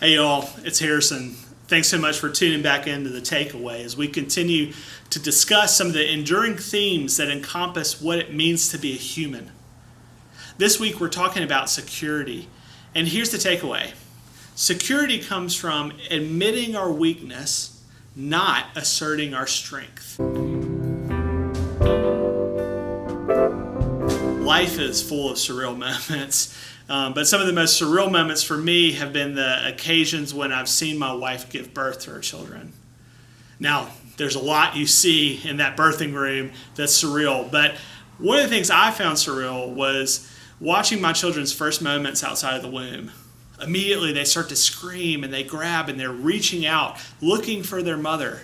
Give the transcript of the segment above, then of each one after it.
Hey y'all, it's Harrison. Thanks so much for tuning back into The Takeaway as we continue to discuss some of the enduring themes that encompass what it means to be a human. This week we're talking about security, and here's the takeaway. Security comes from admitting our weakness, not asserting our strength. Life is full of surreal moments. But some of the most surreal moments for me have been the occasions when I've seen my wife give birth to her children. Now, there's a lot you see in that birthing room that's surreal, but one of the things I found surreal was watching my children's first moments outside of the womb. Immediately they start to scream and they grab and they're reaching out, looking for their mother.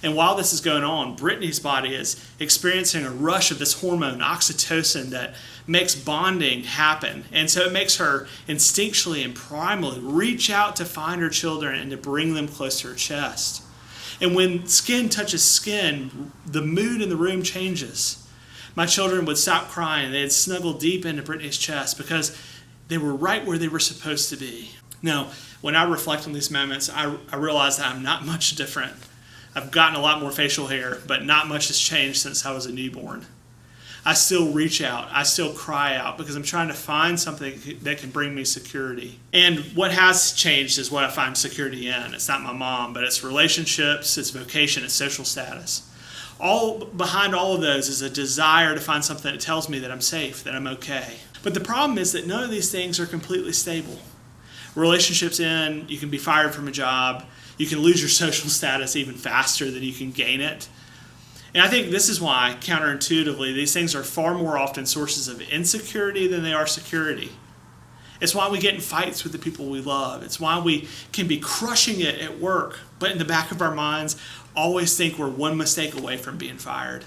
And while this is going on, Brittany's body is experiencing a rush of this hormone, oxytocin, that makes bonding happen. And so it makes her instinctually and primally reach out to find her children and to bring them close to her chest. And when skin touches skin, the mood in the room changes. My children would stop crying. They'd snuggle deep into Brittany's chest because they were right where they were supposed to be. Now, when I reflect on these moments, I realize that I'm not much different. I've gotten a lot more facial hair, but not much has changed since I was a newborn. I still reach out. I still cry out because I'm trying to find something that can bring me security. And what has changed is what I find security in. It's not my mom, but it's relationships, it's vocation, it's social status. Behind all of those is a desire to find something that tells me that I'm safe, that I'm okay. But the problem is that none of these things are completely stable. Relationships end, you can be fired from a job, you can lose your social status even faster than you can gain it. And I think this is why, counterintuitively, these things are far more often sources of insecurity than they are security. It's why we get in fights with the people we love. It's why we can be crushing it at work, but in the back of our minds, always think we're one mistake away from being fired.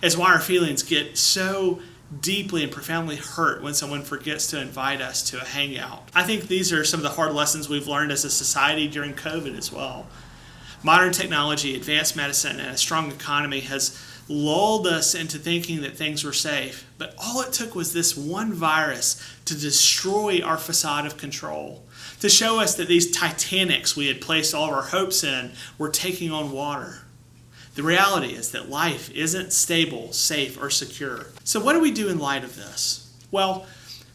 It's why our feelings get so deeply and profoundly hurt when someone forgets to invite us to a hangout. I think these are some of the hard lessons we've learned as a society during COVID as well. Modern technology, advanced medicine, and a strong economy has lulled us into thinking that things were safe, but all it took was this one virus to destroy our facade of control, to show us that these Titanics we had placed all of our hopes in were taking on water. The reality is that life isn't stable, safe, or secure. So what do we do in light of this? Well,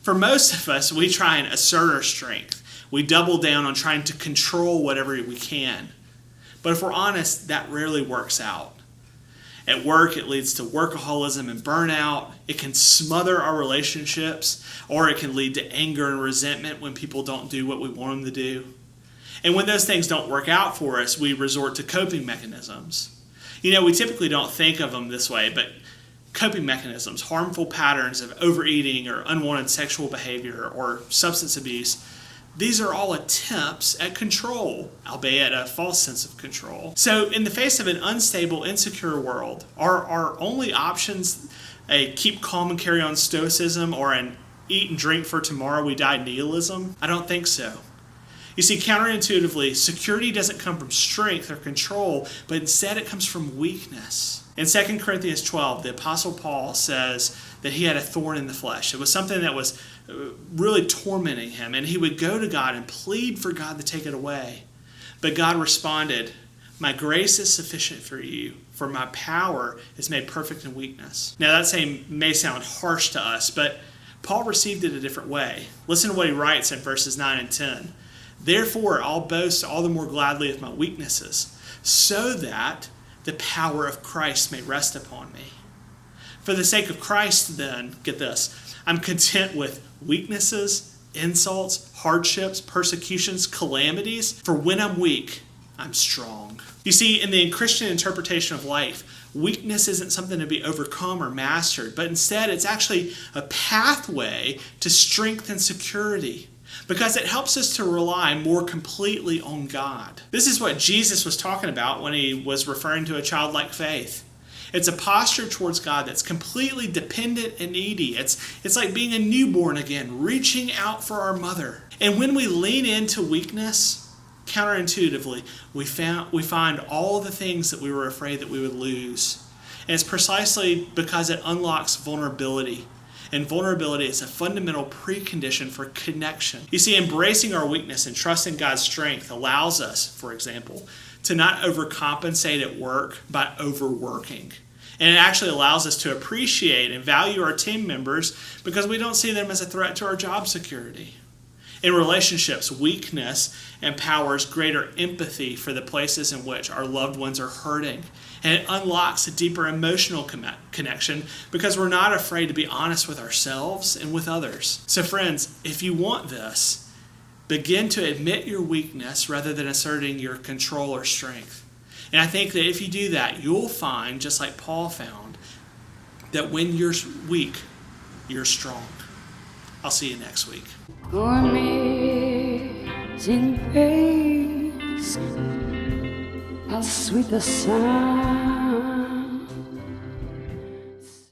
for most of us, we try and assert our strength. We double down on trying to control whatever we can. But if we're honest, that rarely works out. At work, it leads to workaholism and burnout. It can smother our relationships, or it can lead to anger and resentment when people don't do what we want them to do. And when those things don't work out for us, we resort to coping mechanisms. You know, we typically don't think of them this way, but coping mechanisms, harmful patterns of overeating or unwanted sexual behavior or substance abuse, these are all attempts at control, albeit a false sense of control. So in the face of an unstable, insecure world, are our only options a keep calm and carry on stoicism or an eat and drink for tomorrow we die nihilism? I don't think so. You see, counterintuitively, security doesn't come from strength or control, but instead it comes from weakness. In 2 Corinthians 12, the Apostle Paul says that he had a thorn in the flesh. It was something that was really tormenting him, and he would go to God and plead for God to take it away. But God responded, "My grace is sufficient for you, for my power is made perfect in weakness." Now that may sound harsh to us, but Paul received it a different way. Listen to what he writes in verses 9 and 10. "Therefore, I'll boast all the more gladly of my weaknesses, so that the power of Christ may rest upon me. For the sake of Christ, then," get this, "I'm content with weaknesses, insults, hardships, persecutions, calamities. For when I'm weak, I'm strong." You see, in the Christian interpretation of life, weakness isn't something to be overcome or mastered, but instead it's actually a pathway to strength and security, because it helps us to rely more completely on God. This is what Jesus was talking about when he was referring to a childlike faith. It's a posture towards God that's completely dependent and needy. It's like being a newborn again, reaching out for our mother. And when we lean into weakness, counterintuitively, we find all the things that we were afraid that we would lose. And it's precisely because it unlocks vulnerability. And vulnerability is a fundamental precondition for connection. You see, embracing our weakness and trusting God's strength allows us, for example, to not overcompensate at work by overworking. And it actually allows us to appreciate and value our team members because we don't see them as a threat to our job security. In relationships, weakness empowers greater empathy for the places in which our loved ones are hurting. And it unlocks a deeper emotional connection because we're not afraid to be honest with ourselves and with others. So friends, if you want this, begin to admit your weakness rather than asserting your control or strength. And I think that if you do that, you'll find, just like Paul found, that when you're weak, you're strong. I'll see you next week. Amazing grace, how sweet the sound